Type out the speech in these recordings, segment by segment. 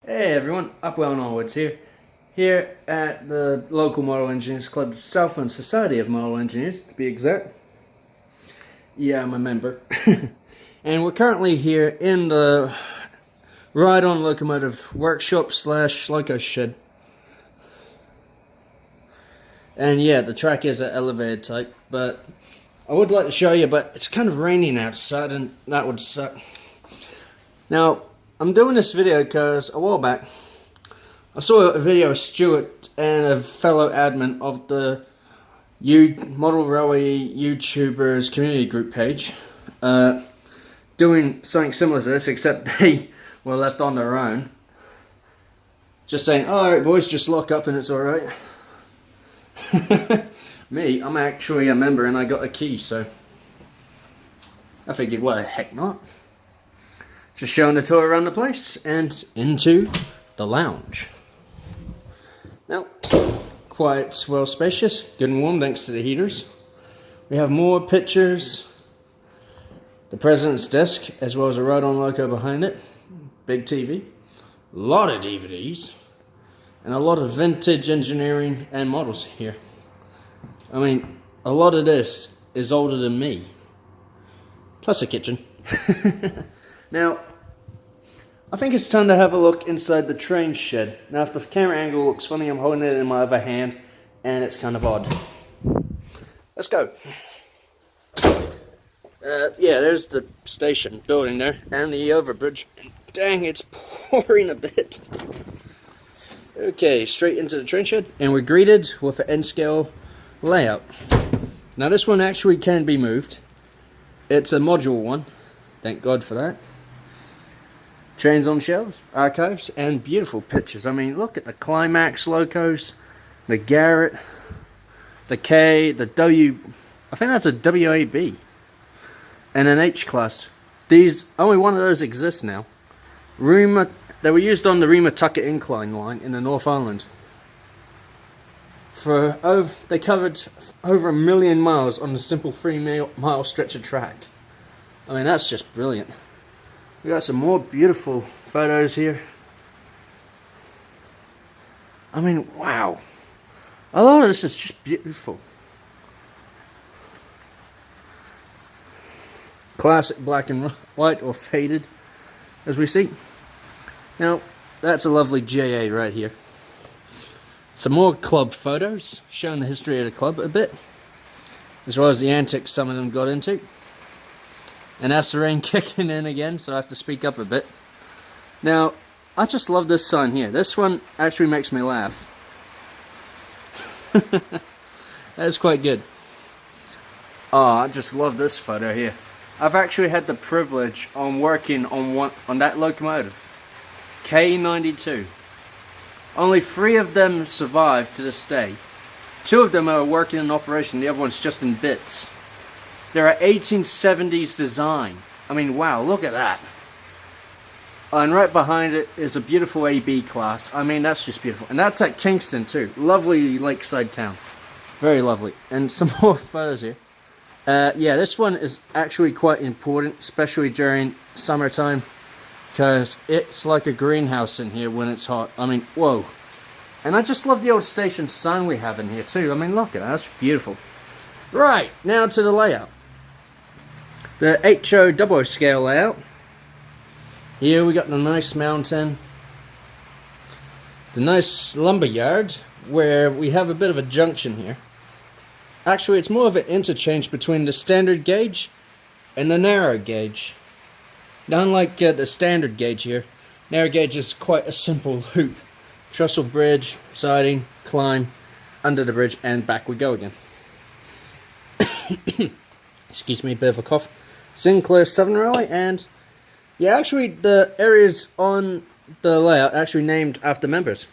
Hey everyone, Upwell and onwards here at the local Model Engineers Club, Southland Society of Model Engineers to be exact. Yeah, I'm a member. And we're currently here in the ride-on locomotive workshop slash loco shed. And yeah, the track is an elevated type, but I would like to show you, but it's kind of raining outside and that would suck. Now, I'm doing this video because a while back I saw a video of Stuart and a fellow admin of the Model Railway YouTubers community group page doing something similar to this, except they were left on their own. Just saying, alright boys, just lock up and it's alright. Me, I'm actually a member and I got a key, so I figured, why the heck not? Just showing the tour around the place and into the lounge. Now, quite well spacious, good and warm thanks to the heaters. We have more pictures, the president's desk, as well as a ride-on loco behind it, big TV, a lot of DVDs, and a lot of vintage engineering and models here. I mean, a lot of this is older than me, plus a kitchen. Now, I think it's time to have a look inside the train shed. Now, if the camera angle looks funny, I'm holding it in my other hand, and it's kind of odd. Let's go. Yeah, there's the station building there, and the overbridge. Dang, it's pouring a bit. Okay, straight into the train shed, and we're greeted with an N-scale layout. Now, this one actually can be moved. It's a modular one. Thank God for that. Trains on shelves, archives, and beautiful pictures. I mean, look at the Climax locos, the Garrett, the K, the W, I think that's a WAB, and an H-class. These, only one of those exists now. They were used on the Rima-Tucket Incline line in the North Island. They covered over 1 million miles on a simple 3-mile stretch of track. I mean, that's just brilliant. We got some more beautiful photos here. I mean, wow. A lot of this is just beautiful. Classic black and white or faded, as we see. Now, that's a lovely JA right here. Some more club photos, showing the history of the club a bit, as well as the antics some of them got into. And that's the rain kicking in again, so I have to speak up a bit. Now, I just love this sign here. This one actually makes me laugh. That's quite good. Oh, I just love this photo here. I've actually had the privilege on working on that locomotive, K92. Only 3 of them survived to this day. 2 of them are working in operation, the other one's just in bits. They're a 1870s design. I mean, wow, look at that. And right behind it is a beautiful AB class. I mean, that's just beautiful. And that's at Kingston too. Lovely lakeside town. Very lovely. And some more photos here. Yeah, this one is actually quite important, especially during summertime, because it's like a greenhouse in here when it's hot. I mean, whoa. And I just love the old station sign we have in here too. I mean, look at that. That's beautiful. Right, now to the layout. The HO scale layout. Here we got the nice mountain, the nice lumber yard, where we have a bit of a junction here. Actually, it's more of an interchange between the standard gauge and the narrow gauge. Now, unlike the standard gauge here, narrow gauge is quite a simple loop. Trestle bridge, siding, climb, under the bridge, and back we go again. Excuse me, a bit of a cough. Sinclair Southern Railway, and yeah, actually the areas on the layout actually named after members.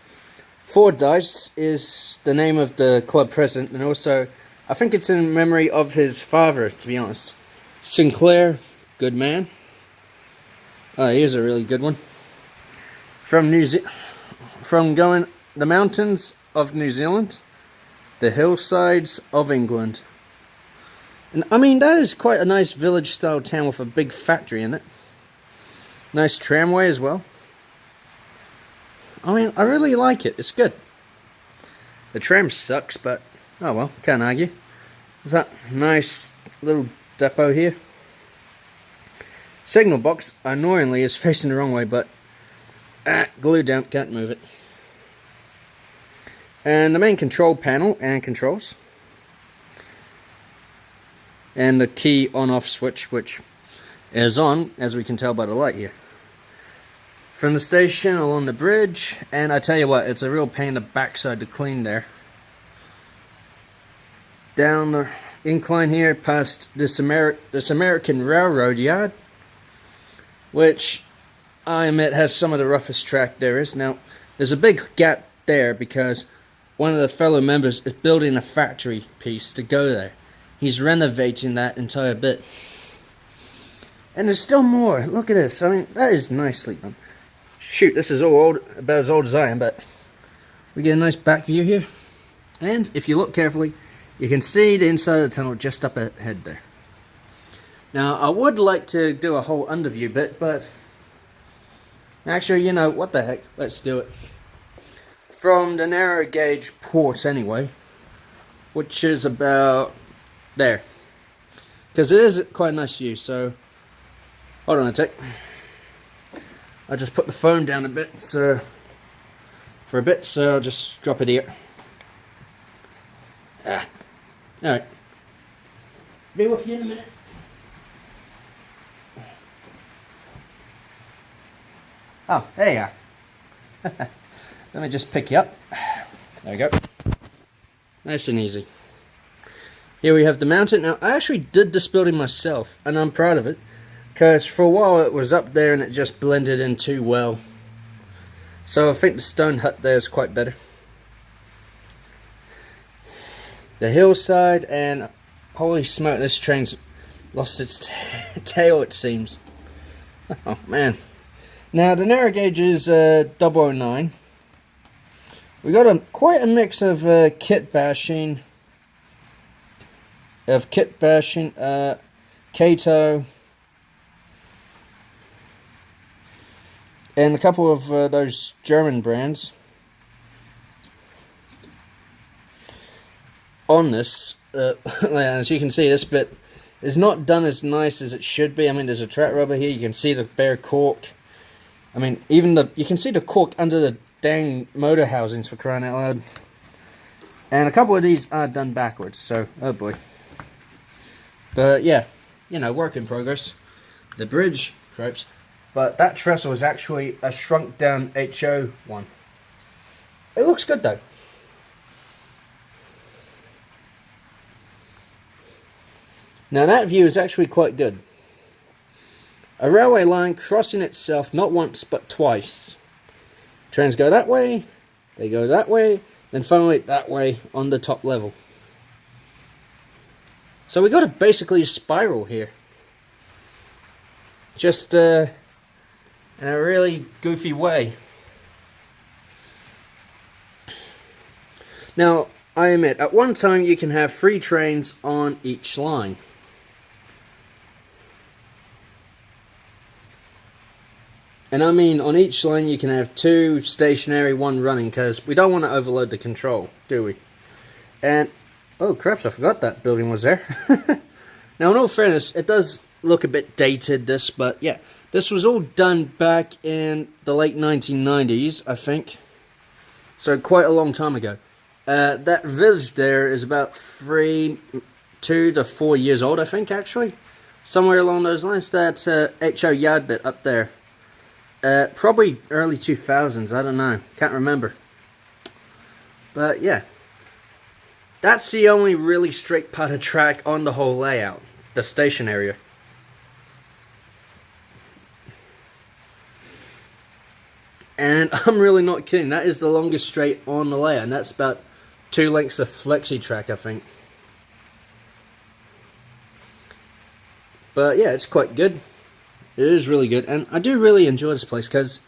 Fordyce is the name of the club president, and also I think it's in memory of his father, to be honest. Sinclair, good man. Here's a really good one. From going the mountains of New Zealand, the hillsides of England. And I mean, that is quite a nice village-style town with a big factory in it. Nice tramway as well. I mean, I really like it. It's good. The tram sucks, but oh well, can't argue. There's that nice little depot here. Signal box, annoyingly, is facing the wrong way, but glued down, can't move it. And the main control panel and controls. And the key on-off switch, which is on, as we can tell by the light here. From the station along the bridge, and I tell you what, it's a real pain in the backside to clean there. Down the incline here, past this American Railroad yard, which I admit has some of the roughest track there is. Now, there's a big gap there because one of the fellow members is building a factory piece to go there. He's renovating that entire bit. And there's still more. Look at this. I mean, that is nicely done. Shoot, this is all old, about as old as I am, but we get a nice back view here. And if you look carefully, you can see the inside of the tunnel just up ahead there. Now, I would like to do a whole underview bit, but actually, you know, what the heck, let's do it. From the narrow gauge port anyway, which is about there. Because it is quite a nice view, so hold on a tick. I just put the phone down a bit, so for a bit, so I'll just drop it here. Alright. Be with you in a minute. Oh, there you are. Let me just pick you up. There we go. Nice and easy. Here we have the mountain. Now, I actually did this building myself, and I'm proud of it. Because for a while it was up there and it just blended in too well. So I think the stone hut there is quite better. The hillside, and holy smoke, this train's lost its tail, it seems. Oh man. Now the narrow gauge is 009. We got quite a mix of kit bashing, Kato, and a couple of those German brands on this. As you can see, this bit is not done as nice as it should be. I mean, there's a track rubber here. You can see the bare cork. I mean, even you can see the cork under the dang motor housings, for crying out loud. And a couple of these are done backwards, so oh boy. But yeah, you know, work in progress. The bridge, cripes. But that trestle is actually a shrunk down HO one. It looks good though. Now that view is actually quite good. A railway line crossing itself not once but twice. Trains go that way, they go that way, then finally that way on the top level. So we got basically a spiral here. Just in a really goofy way. Now, I admit, at one time you can have 3 trains on each line. And I mean, on each line you can have 2 stationary, 1 running, because we don't want to overload the control, do we? And, oh craps, I forgot that building was there. Now, in all fairness, it does look a bit dated, this, but yeah. This was all done back in the late 1990s, I think. So quite a long time ago. That village there is about 2 to 4 years old, I think, actually. Somewhere along those lines. That HO yard bit up there. Probably early 2000s, I don't know. Can't remember. But yeah. That's the only really straight part of track on the whole layout. The station area. And I'm really not kidding, that is the longest straight on the layout, and that's about 2 lengths of flexi track, I think. But yeah, it's quite good. It is really good, and I do really enjoy this place, because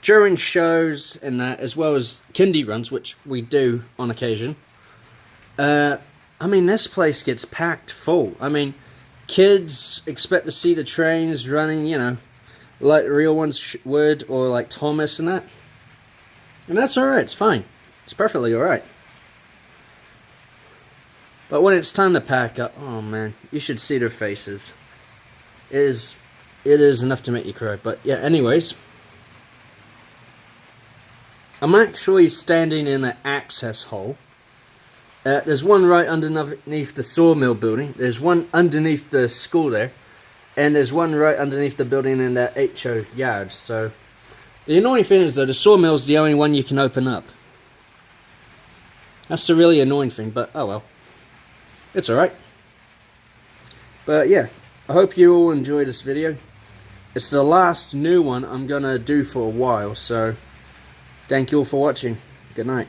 during shows and that, as well as kindy runs, which we do on occasion, I mean, this place gets packed full. I mean, kids expect to see the trains running, you know, like the real ones would, or like Thomas and that. And that's alright, it's fine. It's perfectly alright. But when it's time to pack up, oh man, you should see their faces. It is enough to make you cry. But yeah, anyways. I'm actually standing in an access hole. There's one right underneath the sawmill building. There's one underneath the school there. And there's one right underneath the building in that HO yard. So the annoying thing is that the sawmill's the only one you can open up. That's the really annoying thing, but oh well. It's alright. But yeah, I hope you all enjoyed this video. It's the last new one I'm gonna do for a while, so thank you all for watching. Good night.